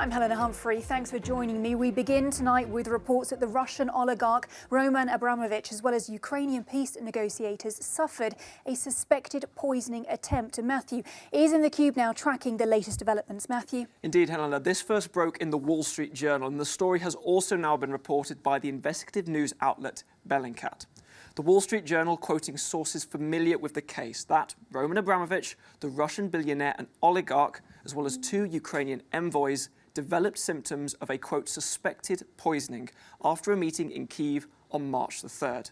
I'm Helena Humphrey. Thanks for joining me. We begin tonight with reports that the Russian oligarch Roman Abramovich, as well as Ukrainian peace negotiators, suffered a suspected poisoning attempt. And Matthew is in the cube now tracking the latest developments. Matthew. Indeed, Helena. This first broke in the Wall Street Journal, and the story has also now been reported by the investigative news outlet Bellingcat. The Wall Street Journal, quoting sources familiar with the case, that Roman Abramovich, the Russian billionaire and oligarch, as well as two Ukrainian envoys, developed symptoms of a, quote, suspected poisoning after a meeting in Kyiv on March the 3rd.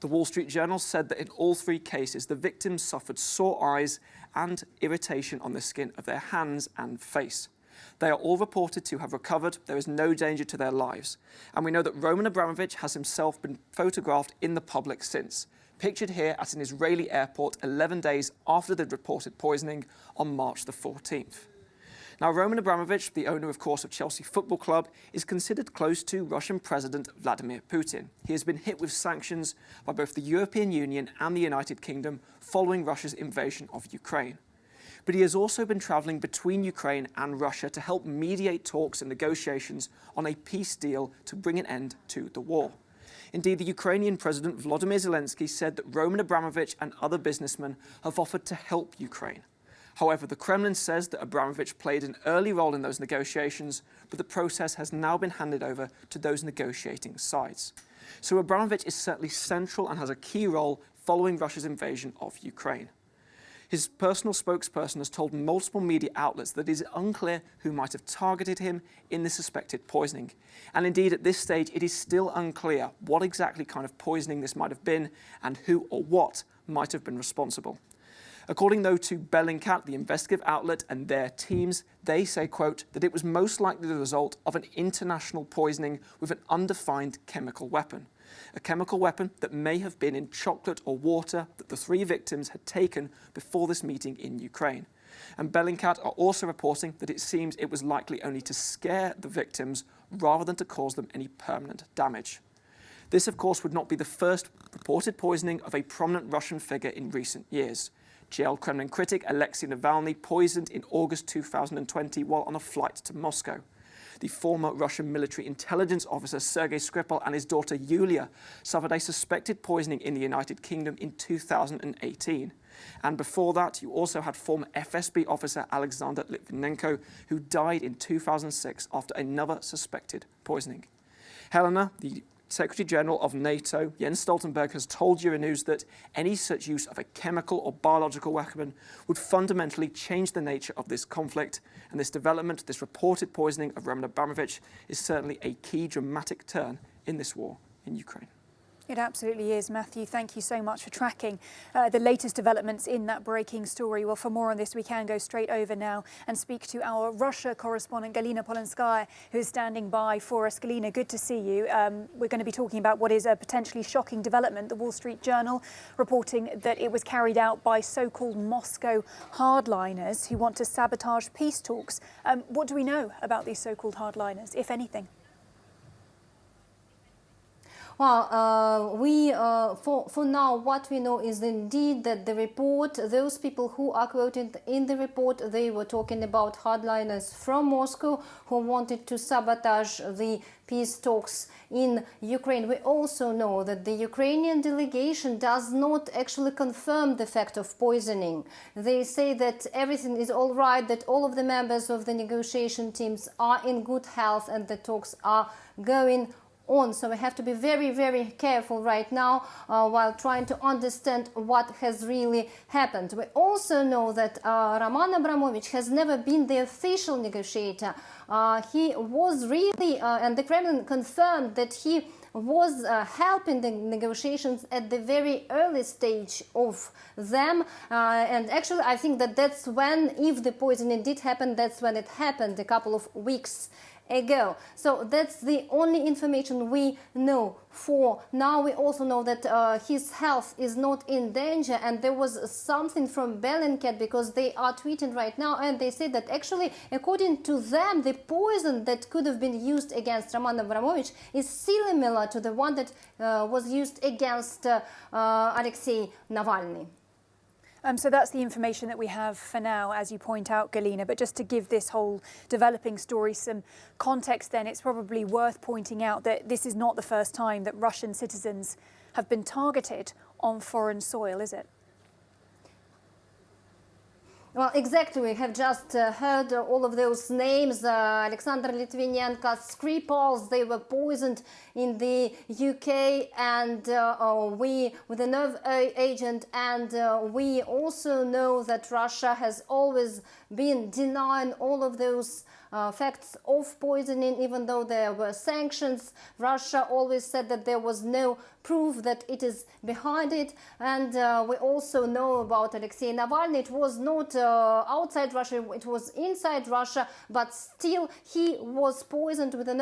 The Wall Street Journal said that in all three cases, the victims suffered sore eyes and irritation on the skin of their hands and face. They are all reported to have recovered. There is no danger to their lives. And we know that Roman Abramovich has himself been photographed in the public since, pictured here at an Israeli airport 11 days after the reported poisoning on March the 14th. Now, Roman Abramovich, the owner, of course, of Chelsea Football Club, is considered close to Russian President Vladimir Putin. He has been hit with sanctions by both the European Union and the United Kingdom following Russia's invasion of Ukraine. But he has also been travelling between Ukraine and Russia to help mediate talks and negotiations on a peace deal to bring an end to the war. Indeed, the Ukrainian President Volodymyr Zelensky said that Roman Abramovich and other businessmen have offered to help Ukraine. However, the Kremlin says that Abramovich played an early role in those negotiations, but the process has now been handed over to those negotiating sides. So Abramovich is certainly central and has a key role following Russia's invasion of Ukraine. His personal spokesperson has told multiple media outlets that it is unclear who might have targeted him in the suspected poisoning. And indeed, at this stage, it is still unclear what exactly kind of poisoning this might have been and who or what might have been responsible. According, though, to Bellingcat, the investigative outlet, and their teams, they say, quote, that it was most likely the result of an international poisoning with an undefined chemical weapon. A chemical weapon that may have been in chocolate or water that the three victims had taken before this meeting in Ukraine. And Bellingcat are also reporting that it seems it was likely only to scare the victims rather than to cause them any permanent damage. This, of course, would not be the first reported poisoning of a prominent Russian figure in recent years. Jailed Kremlin critic Alexei Navalny poisoned in August 2020 while on a flight to Moscow. The former Russian military intelligence officer Sergei Skripal and his daughter Yulia suffered a suspected poisoning in the United Kingdom in 2018. And before that, you also had former FSB officer Alexander Litvinenko, who died in 2006 after another suspected poisoning. Helena, the Secretary General of NATO, Jens Stoltenberg, has told Euronews that any such use of a chemical or biological weapon would fundamentally change the nature of this conflict. And this development, this reported poisoning of Roman Abramovich, is certainly a key dramatic turn in this war in Ukraine. It absolutely is. Matthew, thank you so much for tracking the latest developments in that breaking story. Well, for more on this, we can go straight over now and speak to our Russia correspondent, Galina Polanskaya, who is standing by for us. Galina, good to see you. We're going to be talking about what is a potentially shocking development. The Wall Street Journal reporting that it was carried out by so-called Moscow hardliners who want to sabotage peace talks. What do we know about these so-called hardliners, if anything? Well, for now, what we know is indeed that the report, those people who are quoted in the report, they were talking about hardliners from Moscow who wanted to sabotage the peace talks in Ukraine. We also know that the Ukrainian delegation does not actually confirm the fact of poisoning. They say that everything is all right, that all of the members of the negotiation teams are in good health and the talks are going on. So we have to be very, very careful right now while trying to understand what has really happened. We also know that Roman Abramovich has never been the official negotiator. He was really, and the Kremlin confirmed that he was helping the negotiations at the very early stage of them. And actually, I think that that's when, if the poisoning did happen, that's when it happened a couple of weeks ago. So that's the only information we know for now. We also know that his health is not in danger, and there was something from Bellingcat, because they are tweeting right now, and they say that actually, according to them, the poison that could have been used against Roman Abramovich is similar to the one that was used against Alexei Navalny. So that's the information that we have for now, as you point out, Galina. But just to give this whole developing story some context then, it's probably worth pointing out that this is not the first time that Russian citizens have been targeted on foreign soil, is it? Well, exactly. We have just heard all of those names. Alexander Litvinenko, Skripals, they were poisoned in the UK, and we, with a nerve agent, and we also know that Russia has always been denying all of those facts of poisoning, even though there were sanctions. Russia always said that there was no proof that it is behind it. And we also know about Alexei Navalny. It was not outside Russia, it was inside Russia, but still he was poisoned with an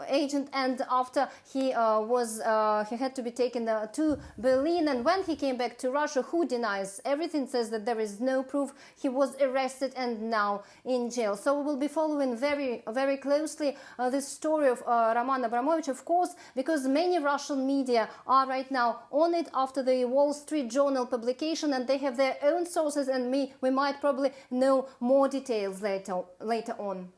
agent, and after he had to be taken to Berlin. And when he came back to Russia, who denies? Everything says that there is no proof. He was arrested and now in jail. So we will be following very, very closely this story of Roman Abramovich, of course, because many Russian media are right now on it after the Wall Street Journal publication, and they have their own sources, and we might probably know more details later on.